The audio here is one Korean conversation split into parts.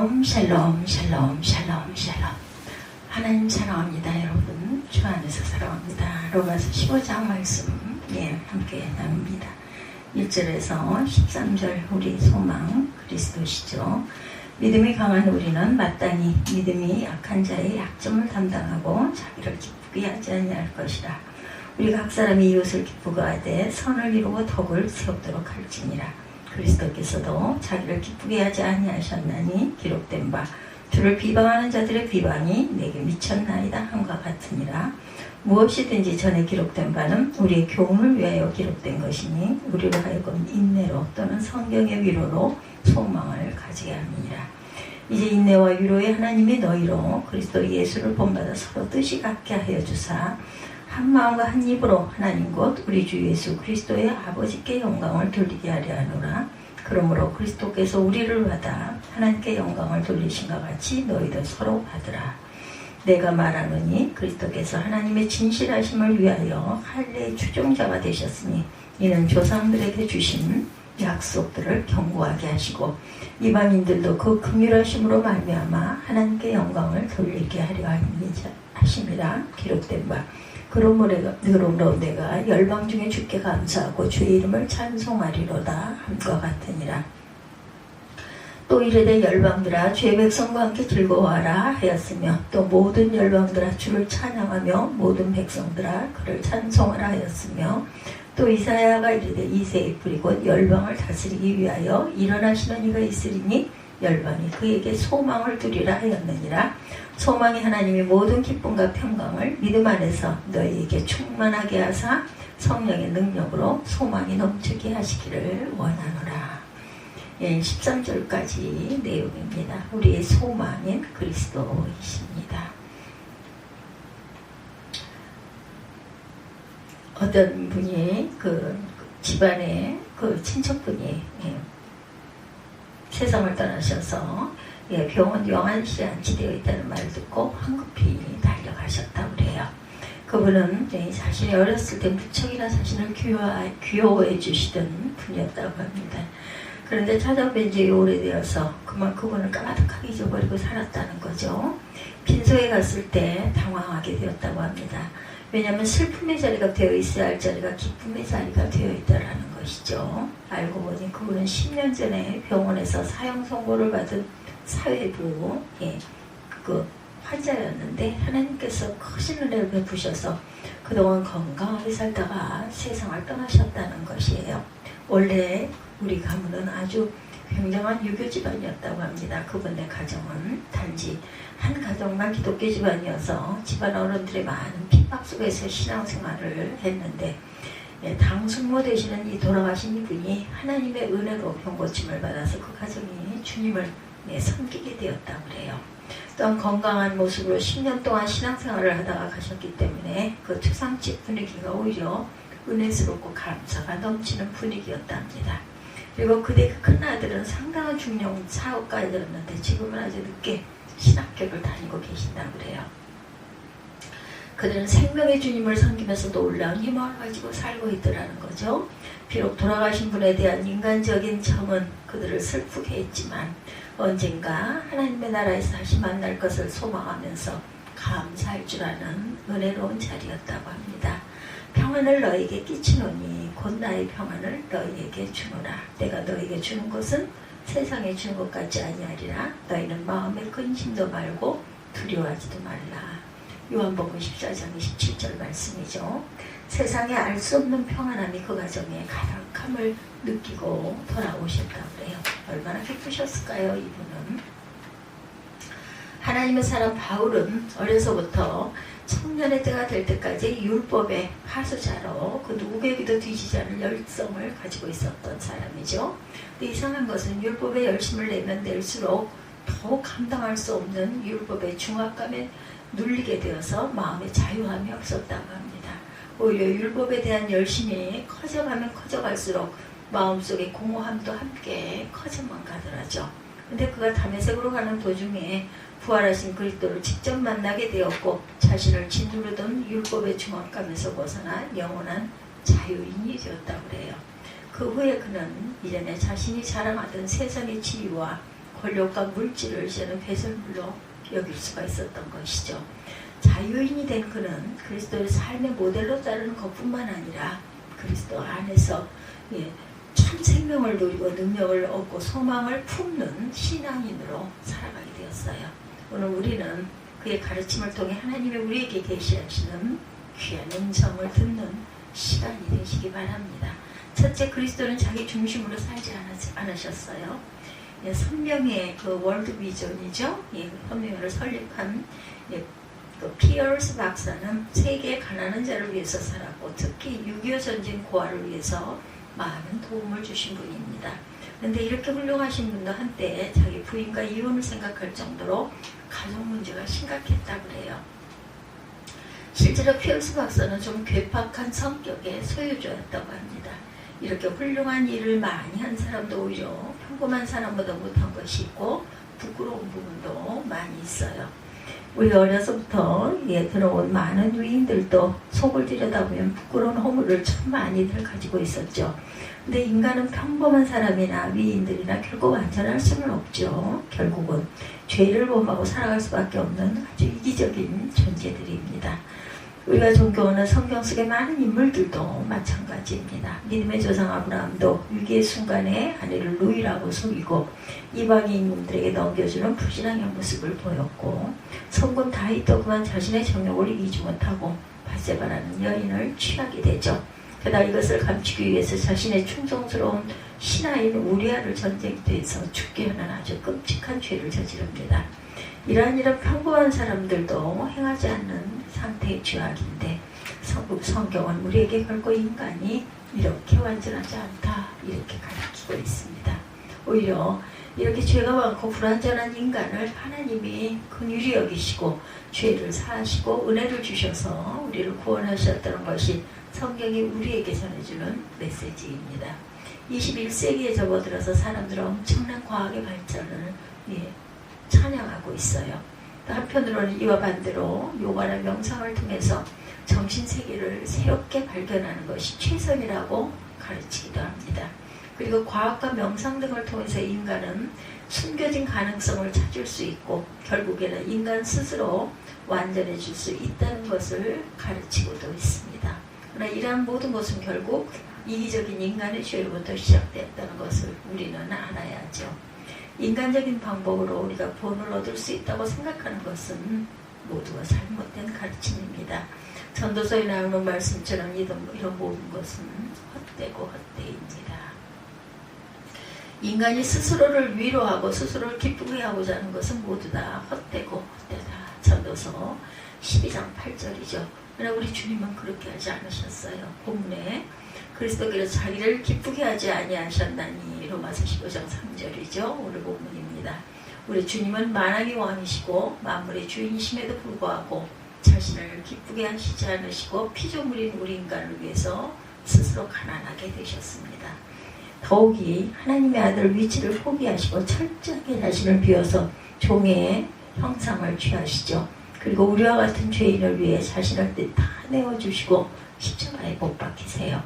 샬롬 샬롬 샬롬 샬롬 샬롬. 하나님 사랑합니다. 여러분 주 안에서 사랑합니다. 로마서 15장 말씀 함께 나눕니다. 1절에서 13절 우리 소망 그리스도시죠. 믿음이 강한 우리는 마땅히 믿음이 약한 자의 약점을 담당하고 자기를 기쁘게 하지 아니할 것이라. 우리 각 사람이 이웃을 기쁘게 하되 선을 이루고 덕을 세우도록 할지니라. 그리스도께서도 자기를 기쁘게 하지 아니하셨나니 기록된 바 주를 비방하는 자들의 비방이 내게 미쳤나이다 함과 같으니라. 무엇이든지 전에 기록된 바는 우리의 교훈을 위하여 기록된 것이니 우리로 하여금 인내로 또는 성경의 위로로 소망을 가지게 함이니라. 이제 인내와 위로의 하나님이 너희로 그리스도 예수를 본받아 서로 뜻이 같게 하여 주사 한 마음과 한 입으로 하나님 곧 우리 주 예수 그리스도의 아버지께 영광을 돌리게 하려 하노라. 그러므로 그리스도께서 우리를 받아 하나님께 영광을 돌리신과 같이 너희도 서로 받으라. 내가 말하노니 그리스도께서 하나님의 진실하심을 위하여 할례의 추종자가 되셨으니 이는 조상들에게 주신 약속들을 견고하게 하시고 이방인들도 그 긍휼하심으로 말미암아 하나님께 영광을 돌리게 하려 하심이라. 기록된 바 그러므로 내가 열방 중에 주께 감사하고 주의 이름을 찬송하리로다 함과 같으니라. 또 이르되 열방들아 주의 백성과 함께 즐거워하라 하였으며 또 모든 열방들아 주를 찬양하며 모든 백성들아 그를 찬송하라 하였으며 또 이사야가 이르되 이새의 뿌리 곧 열방을 다스리기 위하여 일어나시는 이가 있으리니 열방이 그에게 소망을 두리라 하였느니라. 소망이 하나님이 모든 기쁨과 평강을 믿음 안에서 너희에게 충만하게 하사 성령의 능력으로 소망이 넘치게 하시기를 원하노라. 13절까지 내용입니다. 우리의 소망인 그리스도이십니다. 어떤 분이 그 집안에 그 친척분이 세상을 떠나셔서 병원 영안실에 안치되어 있다는 말을 듣고 황급히 달려가셨다고 그래요. 그분은 자신이 어렸을 때 무척이나 자신을 귀여워해 주시던 분이었다고 합니다. 그런데 찾아뵌 지 오래되어서 그만 그분을 까마득하게 잊어버리고 살았다는 거죠. 빈소에 갔을 때 당황하게 되었다고 합니다. 왜냐하면 슬픔의 자리가 되어 있어야 할 자리가 기쁨의 자리가 되어 있다라는 것이죠. 알고 보니 그분은 10년 전에 병원에서 사형 선고를 받은 사회부 그 환자였는데 하나님께서 크신 은혜를 베푸셔서 그동안 건강하게 살다가 세상을 떠나셨다는 것이에요. 원래 우리 가문은 아주 굉장한 유교 집안이었다고 합니다. 그분의 가정은 단지 한 가정만 기독교 집안이어서 집안 어른들의 많은 핍박 속에서 신앙생활을 했는데 당 숙모 되시는 이 돌아가신 이분이 하나님의 은혜로 병고침을 받아서 그 가정이 주님을 섬기게 되었다고 그래요. 또한 건강한 모습으로 10년 동안 신앙생활을 하다가 가셨기 때문에 그 초상집 분위기가 오히려 은혜스럽고 감사가 넘치는 분위기였답니다. 그리고 그대 큰 아들은 상당한 중령 사업가였는데 지금은 아주 늦게 신학교를 다니고 계신다고 그래요. 그들은 생명의 주님을 섬기면서도 올라온 희망을 가지고 살고 있더라는 거죠. 비록 돌아가신 분에 대한 인간적인 점은 그들을 슬프게 했지만 언젠가 하나님의 나라에서 다시 만날 것을 소망하면서 감사할 줄 아는 은혜로운 자리였다고 합니다. 평안을 너에게 끼치노니 곧 나의 평안을 너희에게 주노라. 내가 너에게 주는 것은 세상에 주는 것 같지 아니하리라. 너희는 마음에 근심도 말고 두려워하지도 말라. 요한복음 14장 27절 말씀이죠. 세상에 알 수 없는 평안함이 그 가정에 가득함을 느끼고 돌아오셨다고 그래요. 얼마나 기쁘셨을까요, 이분은. 하나님의 사람 바울은 어려서부터 청년의 때가 될 때까지 율법의 하수자로 그 누구에게도 뒤지지 않을 열성을 가지고 있었던 사람이죠. 근데 이상한 것은 율법에 열심을 내면 낼수록 더욱 감당할 수 없는 율법의 중압감에 눌리게 되어서 마음에 자유함이 없었다고 합니다. 오히려 율법에 대한 열심이 커져가면 커져갈수록 마음속에 공허함도 함께 커져만 가더라죠. 근데 그가 다메섹으로 가는 도중에 부활하신 그리스도를 직접 만나게 되었고 자신을 짓누르던 율법의 중압감에서 벗어나 영원한 자유인이 되었다고 그래요. 그 후에 그는 이전에 자신이 자랑하던 세상의 지위와 권력과 물질을 이제는 배설물로 여길 수가 있었던 것이죠. 자유인이 된 그는 그리스도의 삶의 모델로 따르는 것뿐만 아니라 그리스도 안에서 참 생명을 누리고 능력을 얻고 소망을 품는 신앙인으로 살아가게 되었어요. 오늘 우리는 그의 가르침을 통해 하나님이 우리에게 계시하시는 귀한 음성을 듣는 시간이 되시기 바랍니다. 첫째, 그리스도는 자기 중심으로 살지 않으셨어요. 선명의 그 월드 비전이죠. 선명을 설립한 그 피어스 박사는 세계의 가난한 자를 위해서 살았고 특히 6.25 전쟁 고아를 위해서 많은 도움을 주신 분입니다. 그런데 이렇게 훌륭하신 분도 한때 자기 부인과 이혼을 생각할 정도로 가족 문제가 심각했다고 그래요. 실제로 피어스 박사는 좀 괴팍한 성격의 소유주였다고 합니다. 이렇게 훌륭한 일을 많이 한 사람도 오히려 평범한 사람보다 못한 것이 있고 부끄러운 부분도 많이 있어요. 우리 어려서부터 들어온 많은 위인들도 속을 들여다보면 부끄러운 허물을 참 많이들 가지고 있었죠. 근데 인간은 평범한 사람이나 위인들이나 결국 완전할 수는 없죠. 결국은 죄를 범하고 살아갈 수밖에 없는 아주 이기적인 존재들입니다. 우리가 존경하는 성경 속의 많은 인물들도 마찬가지입니다. 믿음의 조상 아브라함도 위기의 순간에 아내를 누이라고 속이고 이방인들에게 넘겨주는 불신앙의 모습을 보였고 성군 다윗도 그만 자신의 정욕을 이기지 못하고 바세바라는 여인을 취하게 되죠. 게다가 이것을 감추기 위해서 자신의 충성스러운 신하인 우리아를 전쟁터에서 죽게 하는 아주 끔찍한 죄를 저지릅니다. 이러한 평범한 사람들도 행하지 않는 상태의 죄악인데 성경은 우리에게 결코 인간이 이렇게 완전하지 않다 이렇게 가르치고 있습니다. 오히려 이렇게 죄가 많고 불완전한 인간을 하나님이 긍휼히 여기시고 죄를 사하시고 은혜를 주셔서 우리를 구원하셨다는 것이 성경이 우리에게 전해주는 메시지입니다. 21세기에 접어들어서 사람들은 엄청난 과학의 발전을 찬양하고 있어요. 또 한편으로는 이와 반대로 요가나 명상을 통해서 정신세계를 새롭게 발견하는 것이 최선이라고 가르치기도 합니다. 그리고 과학과 명상 등을 통해서 인간은 숨겨진 가능성을 찾을 수 있고 결국에는 인간 스스로 완전해질 수 있다는 것을 가르치고도 있습니다. 그러나 이러한 모든 것은 결국 이기적인 인간의 죄로부터 시작됐다는 것을 우리는 알아야죠. 인간적인 방법으로 우리가 본을 얻을 수 있다고 생각하는 것은 모두가 잘못된 가르침입니다. 전도서에 나오는 말씀처럼 이런 모든 것은 헛되고 헛되입니다. 인간이 스스로를 위로하고 스스로를 기쁘게 하고자 하는 것은 모두 다 헛되고 헛되다. 전도서 12장 8절이죠. 그러나 우리 주님은 그렇게 하지 않으셨어요. 본문에 그리스도께서 자기를 기쁘게 하지 아니하셨나니 로마서 15장 3절이죠. 오늘 본문입니다. 우리 주님은 만왕의 왕이시고 만물의 주인이심에도 불구하고 자신을 기쁘게 하시지 않으시고 피조물인 우리 인간을 위해서 스스로 가난하게 되셨습니다. 더욱이 하나님의 아들 위치를 포기하시고 철저하게 자신을 비워서 종의 형상을 취하시죠. 그리고 우리와 같은 죄인을 위해 자신을 다 내어주시고 십자가에 못 박히세요.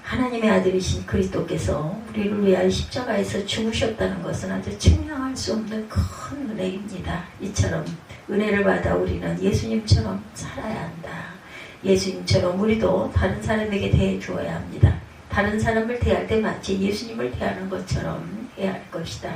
하나님의 아들이신 그리스도께서 우리를 위하여 십자가에서 죽으셨다는 것은 아주 측량할 수 없는 큰 은혜입니다. 이처럼 은혜를 받아 우리는 예수님처럼 살아야 한다. 예수님처럼 우리도 다른 사람에게 대해 주어야 합니다. 다른 사람을 대할 때 마치 예수님을 대하는 것처럼 해야 할 것이다.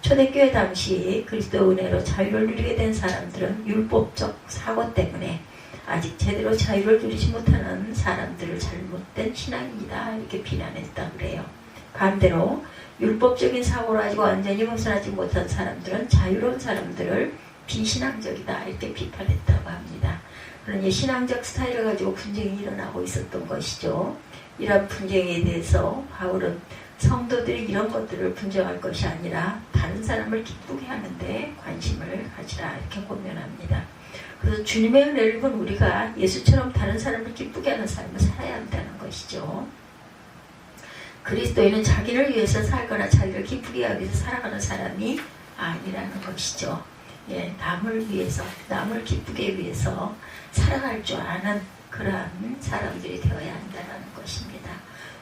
초대교회 당시 그리스도 은혜로 자유를 누리게 된 사람들은 율법적 사고 때문에 아직 제대로 자유를 누리지 못하는 사람들을 잘못된 신앙이다 이렇게 비난했다 그래요. 반대로 율법적인 사고를 가지고 완전히 벗어나지 못한 사람들은 자유로운 사람들을 비신앙적이다 이렇게 비판했다고 합니다. 그러니 신앙적 스타일을 가지고 분쟁이 일어나고 있었던 것이죠. 이런 분쟁에 대해서 바울은 성도들이 이런 것들을 분쟁할 것이 아니라 다른 사람을 기쁘게 하는데 관심을 가지라 이렇게 권면합니다. 그래서 주님의 은혜를 본 우리가 예수처럼 다른 사람을 기쁘게 하는 삶을 살아야 한다는 것이죠. 그리스도인은 자기를 위해서 살거나 자기를 기쁘게 하기 위해서 살아가는 사람이 아니라는 것이죠. 남을 위해서, 남을 기쁘게 위해서 살아갈 줄 아는 그러한 사람들이 되어야 한다는 것입니다.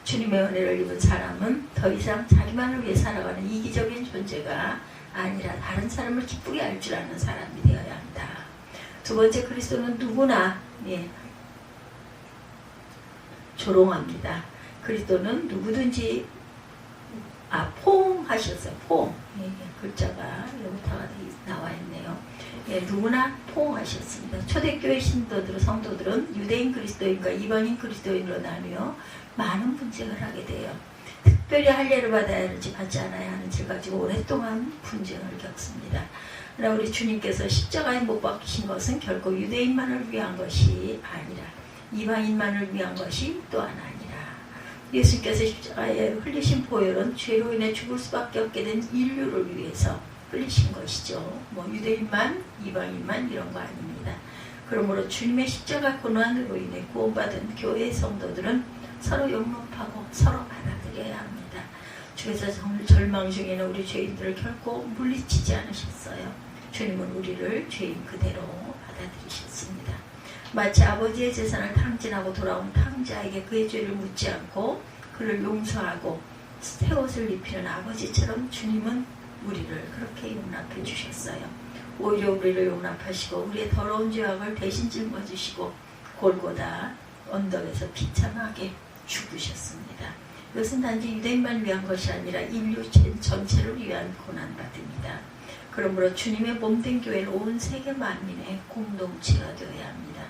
주님의 은혜를 입은 사람은 더 이상 자기만을 위해 살아가는 이기적인 존재가 아니라 다른 사람을 기쁘게 할 줄 아는 사람이 되어야 한다. 두 번째, 그리스도는 누구나 조롱합니다. 그리스도는 누구든지 포옹하셨어요. 포옹. 글자가 여기다가 나와 있네요. 누구나 포옹하셨습니다. 초대교회 성도들은 유대인 그리스도인과 이방인 그리스도인으로 나누어 많은 분쟁을 하게 돼요. 특별히 할례를 받아야 하는지 받지 않아야 하는지를 가지고 오랫동안 분쟁을 겪습니다. 그러나 우리 주님께서 십자가에 못 박히신 것은 결코 유대인만을 위한 것이 아니라 이방인만을 위한 것이 또한 아니라 예수님께서 십자가에 흘리신 보혈은 죄로 인해 죽을 수밖에 없게 된 인류를 위해서 흘리신 것이죠. 유대인만 이방인만 이런 거 아닙니다. 그러므로 주님의 십자가 고난으로 인해 구원받은 교회의 성도들은 서로 용납하고 서로 받아들여야 합니다. 주께서 절망 중에는 우리 죄인들을 결코 물리치지 않으셨어요. 주님은 우리를 죄인 그대로 받아들이셨습니다. 마치 아버지의 재산을 탕진하고 돌아온 탕자에게 그의 죄를 묻지 않고 그를 용서하고 새 옷을 입히는 아버지처럼 주님은 우리를 그렇게 용납해 주셨어요. 오히려 우리를 용납하시고 우리의 더러운 죄악을 대신 짊어지시고 골고다 언덕에서 비참하게 죽으셨습니다. 이것은 단지 유대인만 위한 것이 아니라 인류 전체를 위한 고난받음이다. 그러므로 주님의 몸된 교회는 온 세계 만민의 공동체가 되어야 합니다.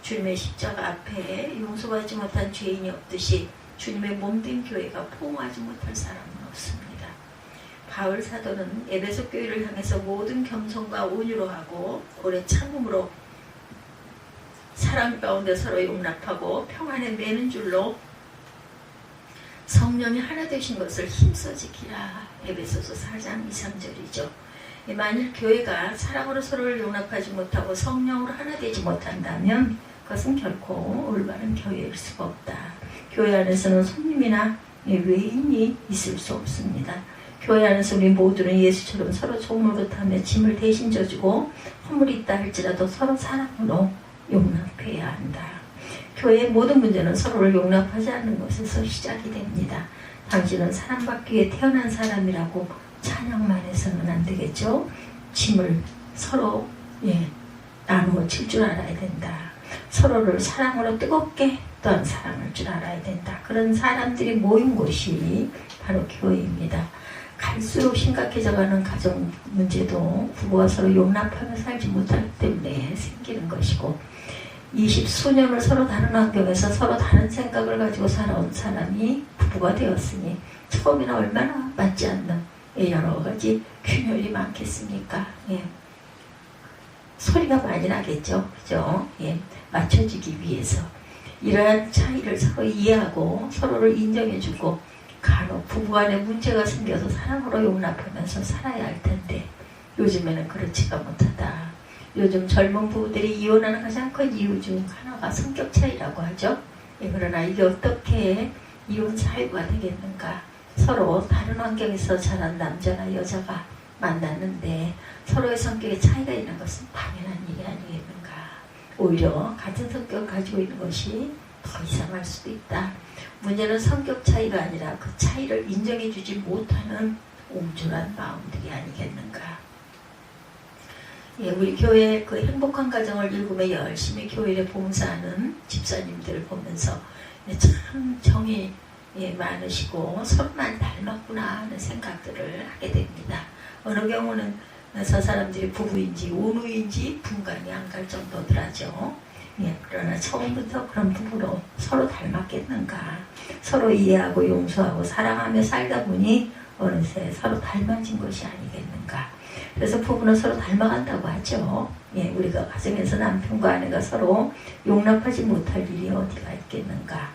주님의 십자가 앞에 용서받지 못한 죄인이 없듯이 주님의 몸된 교회가 포옹하지 못할 사람은 없습니다. 바울 사도는 에베소 교회를 향해서 모든 겸손과 온유로 하고 오래 참음으로 사랑 가운데 서로 용납하고 평안에 매는 줄로 성령이 하나 되신 것을 힘써 지키라. 에베소서 4장 2, 3절이죠. 만일 교회가 사랑으로 서로를 용납하지 못하고 성령으로 하나 되지 못한다면 그것은 결코 올바른 교회일 수가 없다. 교회 안에서는 손님이나 외인이 있을 수 없습니다. 교회 안에서 우리 모두는 예수처럼 서로 조물릇하며 짐을 대신 져주고 허물이 있다 할지라도 서로 사랑으로 용납해야 한다. 교회의 모든 문제는 서로를 용납하지 않는 것에서 시작이 됩니다. 당신은 사랑받기 위해 태어난 사람이라고 찬양만 해서는 안 되겠죠. 짐을 서로 나누어 칠 줄 알아야 된다. 서로를 사랑으로 뜨겁게 또한 사랑할 줄 알아야 된다. 그런 사람들이 모인 곳이 바로 교회입니다. 갈수록 심각해져가는 가정 문제도 부부가 서로 용납하며 살지 못하기 때문에 생기는 것이고 20수년을 서로 다른 환경에서 서로 다른 생각을 가지고 살아온 사람이 부부가 되었으니 처음에는 얼마나 맞지 않는 여러 가지 균열이 많겠습니까? 소리가 많이 나겠죠. 그죠? 맞춰주기 위해서 이러한 차이를 서로 이해하고 서로를 인정해주고 간혹 부부간에 문제가 생겨서 사랑으로 용납하면서 살아야 할 텐데 요즘에는 그렇지가 못하다. 요즘 젊은 부부들이 이혼하는 가장 큰 이유 중 하나가 성격 차이라고 하죠. 그러나 이게 어떻게 이혼 사유가 되겠는가. 서로 다른 환경에서 자란 남자나 여자가 만났는데 서로의 성격에 차이가 있는 것은 당연한 일이 아니겠는가. 오히려 같은 성격을 가지고 있는 것이 더 이상할 수도 있다. 문제는 성격 차이가 아니라 그 차이를 인정해주지 못하는 옹졸한 마음들이 아니겠는가. 우리 교회 그 행복한 가정을 일구며 열심히 교회에 봉사하는 집사님들을 보면서 참 정이 많으시고 서로만 닮았구나 하는 생각들을 하게 됩니다. 어느 경우는 저 사람들이 부부인지 온우인지 분간이 안 갈 정도더라죠. 그러나 처음부터 그런 부부로 서로 닮았겠는가. 서로 이해하고 용서하고 사랑하며 살다 보니 어느새 서로 닮아진 것이 아니겠는가. 그래서 부부는 서로 닮아간다고 하죠. 우리가 가정에서 남편과 아내가 서로 용납하지 못할 일이 어디가 있겠는가.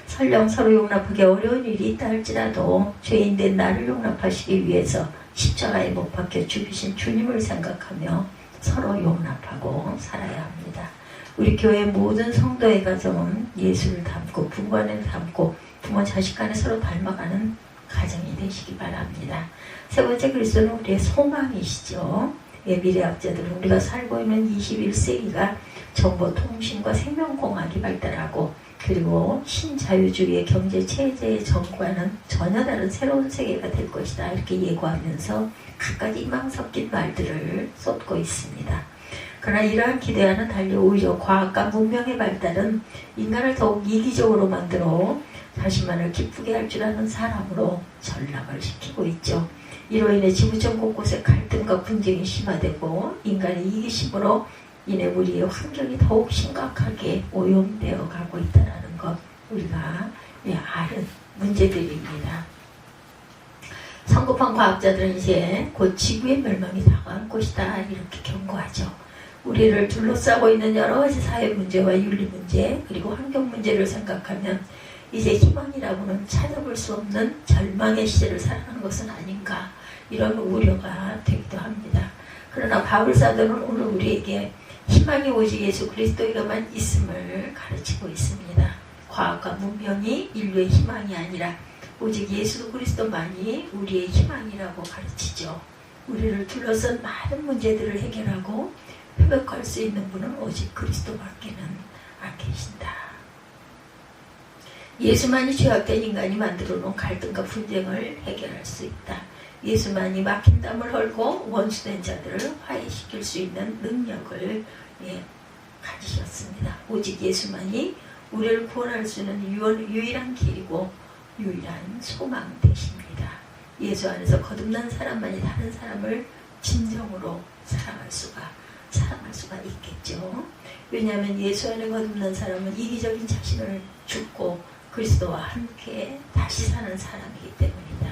설령 서로 용납하기 어려운 일이 있다 할지라도 죄인된 나를 용납하시기 위해서 십자가에 못 박혀 죽으신 주님을 생각하며 서로 용납하고 살아야 합니다. 우리 교회 모든 성도의 가정은 예수를 닮고 부부간에 닮고 부모 자식 간에 서로 닮아가는 가정이 되시기 바랍니다. 세 번째, 그리스도는 우리의 소망이시죠. 미래학자들은 우리가 살고 있는 21세기가 정보통신과 생명공학이 발달하고 그리고 신자유주의의 경제체제의 정과는 전혀 다른 새로운 세계가 될 것이다. 이렇게 예고하면서 각가지 희망 섞인 말들을 쏟고 있습니다. 그러나 이러한 기대와는 달리 오히려 과학과 문명의 발달은 인간을 더욱 이기적으로 만들어 자신만을 기쁘게 할 줄 아는 사람으로 전락을 시키고 있죠. 이로 인해 지구촌 곳곳에 갈등과 분쟁이 심화되고 인간의 이기심으로 인해 우리의 환경이 더욱 심각하게 오염되어 가고 있다는 것, 우리가 아는 문제들입니다. 성급한 과학자들은 이제 곧 지구의 멸망이 다가올 것이다 이렇게 경고하죠. 우리를 둘러싸고 있는 여러 가지 사회 문제와 윤리 문제 그리고 환경 문제를 생각하면 이제 희망이라고는 찾아볼 수 없는 절망의 시대를 살아가는 것은 아닌가, 이런 우려가 되기도 합니다. 그러나 바울 사도는 오늘 우리에게 희망이 오직 예수 그리스도에게만 있음을 가르치고 있습니다. 과학과 문명이 인류의 희망이 아니라 오직 예수 그리스도만이 우리의 희망이라고 가르치죠. 우리를 둘러싼 많은 문제들을 해결하고 회복할 수 있는 분은 오직 그리스도밖에는 안 계신다. 예수만이 죄악된 인간이 만들어 놓은 갈등과 분쟁을 해결할 수 있다. 예수만이 막힌 땀을 헐고 원수된 자들을 화해시킬 수 있는 능력을 가지셨습니다. 오직 예수만이 우리를 구원할 수 있는 유일한 길이고 유일한 소망 되십니다. 예수 안에서 거듭난 사람만이 다른 사람을 진정으로 사랑할 수가 있겠죠. 왜냐하면 예수 안에 거듭난 사람은 이기적인 자신을 죽고 그리스도와 함께 다시 사는 사람이기 때문이다.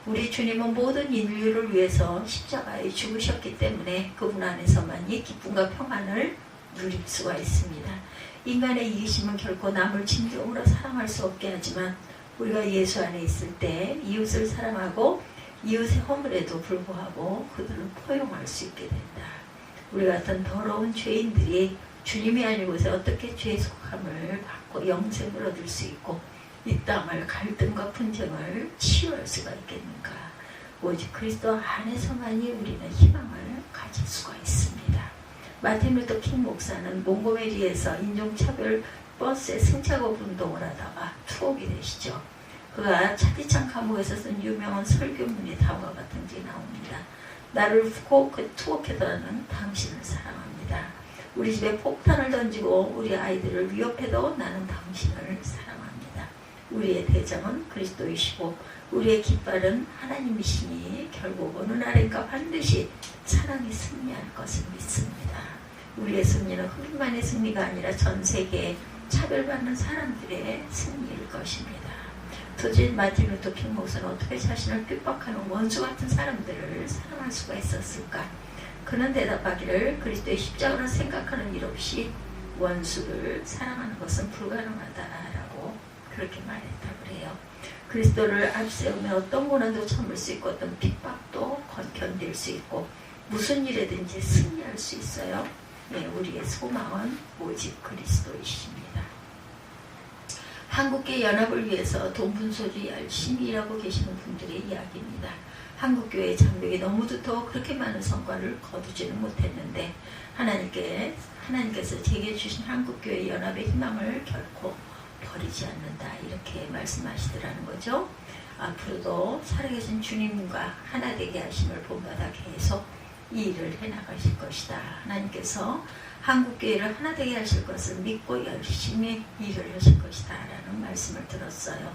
우리 주님은 모든 인류를 위해서 십자가에 죽으셨기 때문에 그분 안에서만이 기쁨과 평안을 누릴 수가 있습니다. 인간의 이기심은 결코 남을 진정으로 사랑할 수 없게 하지만 우리가 예수 안에 있을 때 이웃을 사랑하고 이웃의 허물에도 불구하고 그들을 포용할 수 있게 된다. 우리 같은 더러운 죄인들이 주님이 아닌 곳에 어떻게 죄의 속함을 받고 영생을 얻을 수 있고 이 땅을 갈등과 분쟁을 치유할 수가 있겠는가. 오직 그리스도 안에서만이 우리는 희망을 가질 수가 있습니다. 마틴 루터 킹 목사는 몽고메리에서 인종차별 버스에 승차급 운동을 하다가 투옥이 되시죠. 그가 차디찬 감옥에서 쓴 유명한 설교문이 다음과 같은 게 나옵니다. 나를 투옥해도라는 당신을 사랑합니다. 우리 집에 폭탄을 던지고 우리 아이들을 위협해도 나는 당신을 사랑합니다. 우리의 대장은 그리스도이시고 우리의 깃발은 하나님이시니 결국 어느 날인가 반드시 사랑이 승리할 것을 믿습니다. 우리의 승리는 흑인만의 승리가 아니라 전 세계에 차별받는 사람들의 승리일 것입니다. 도저히 마틴 루터 킹 목사는 어떻게 자신을 핍박하는 원수 같은 사람들을 사랑할 수가 있었을까? 그는 대답하기를 그리스도의 십자가를 생각하는 일 없이 원수를 사랑하는 것은 불가능하다라고 그렇게 말했다고 해요. 그리스도를 앞세우며 어떤 고난도 참을 수 있고 어떤 핍박도 견딜 수 있고 무슨 일에든지 승리할 수 있어요. 네, 우리의 소망은 오직 그리스도이십니다. 한국교회 연합을 위해서 돈분소리 열심히 일하고 계시는 분들의 이야기입니다. 한국교회의 장벽이 너무 두터워 그렇게 많은 성과를 거두지는 못했는데 하나님께서 제게 주신 한국교회 연합의 희망을 결코 버리지 않는다 이렇게 말씀하시더라는 거죠. 앞으로도 살아계신 주님과 하나 되게 하심을 본받아 계속 이 일을 해나가실 것이다. 하나님께서 한국교회를 하나 되게 하실 것을 믿고 열심히 일을 하실 것이다 라는 말씀을 들었어요.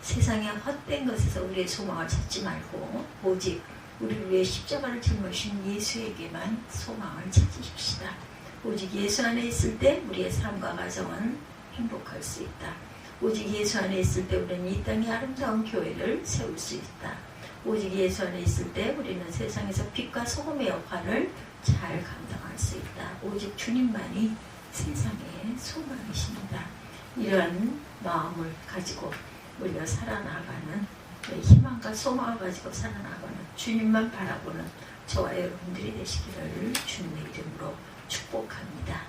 세상의 헛된 것에서 우리의 소망을 찾지 말고 오직 우리를 위해 십자가를 짊어진 예수에게만 소망을 찾으십시다. 오직 예수 안에 있을 때 우리의 삶과 가정은 행복할 수 있다. 오직 예수 안에 있을 때 우리는 이 땅의 아름다운 교회를 세울 수 있다. 오직 예수 안에 있을 때 우리는 세상에서 빛과 소금의 역할을 잘 감당할 수 있다. 오직 주님만이 세상의 소망이십니다. 이러한 마음을 가지고 우리가 살아나가는 희망과 소망을 가지고 살아나가는 주님만 바라보는 저와 여러분들이 되시기를 주님의 이름으로 축복합니다.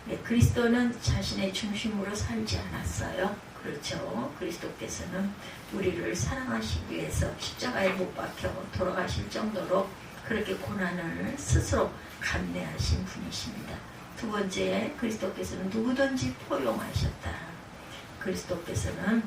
네, 그리스도는 자신의 중심으로 살지 않았어요. 그렇죠. 그리스도께서는 우리를 사랑하시기 위해서 십자가에 못 박혀 돌아가실 정도로 그렇게 고난을 스스로 감내하신 분이십니다. 두 번째, 그리스도께서는 누구든지 포용하셨다. 그리스도께서는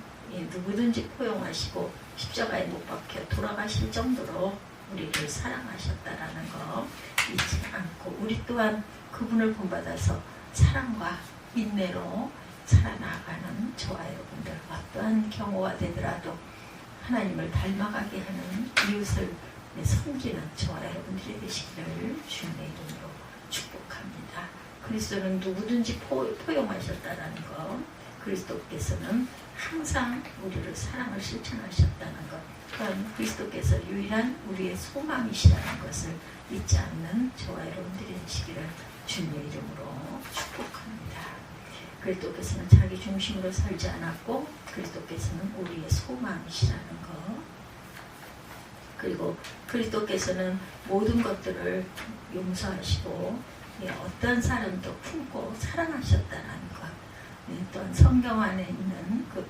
누구든지 포용하시고 십자가에 못 박혀 돌아가실 정도로 우리를 사랑하셨다라는 거 잊지 않고 우리 또한 그분을 본받아서 사랑과 인내로 살아나가는 저와 여러분들 어떠한 경우가 되더라도 하나님을 닮아가게 하는 이웃을 섬기는 저와 여러분들이 되시기를 주님의 이름으로 축복합니다. 그리스도는 누구든지 포용하셨다는 것, 그리스도께서는 항상 우리를 사랑을 실천하셨다는 것, 또한 그리스도께서 유일한 우리의 소망이시라는 것을 잊지 않는 저와 여러분들이 되시기를 주님의 이름으로 축복합니다. 그리스도께서는 자기 중심으로 살지 않았고 그리스도께서는 우리의 소망이시라는 것, 그리고 그리스도께서는 모든 것들을 용서하시고 어떤 사람도 품고 사랑하셨다는 것, 또한 성경 안에 있는 그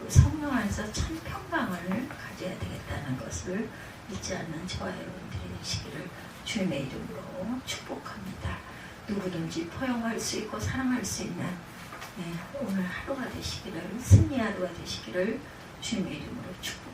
성령 안에서 참 평강을 가져야 되겠다는 것을 잊지 않는 저와 여러분들이 되시기를 주님의 이름으로 축복합니다. 누구든지 포용할 수 있고 사랑할 수 있는 오늘 하루가 되시기를, 승리 하루가 되시기를 주님의 이름으로 축복합니다.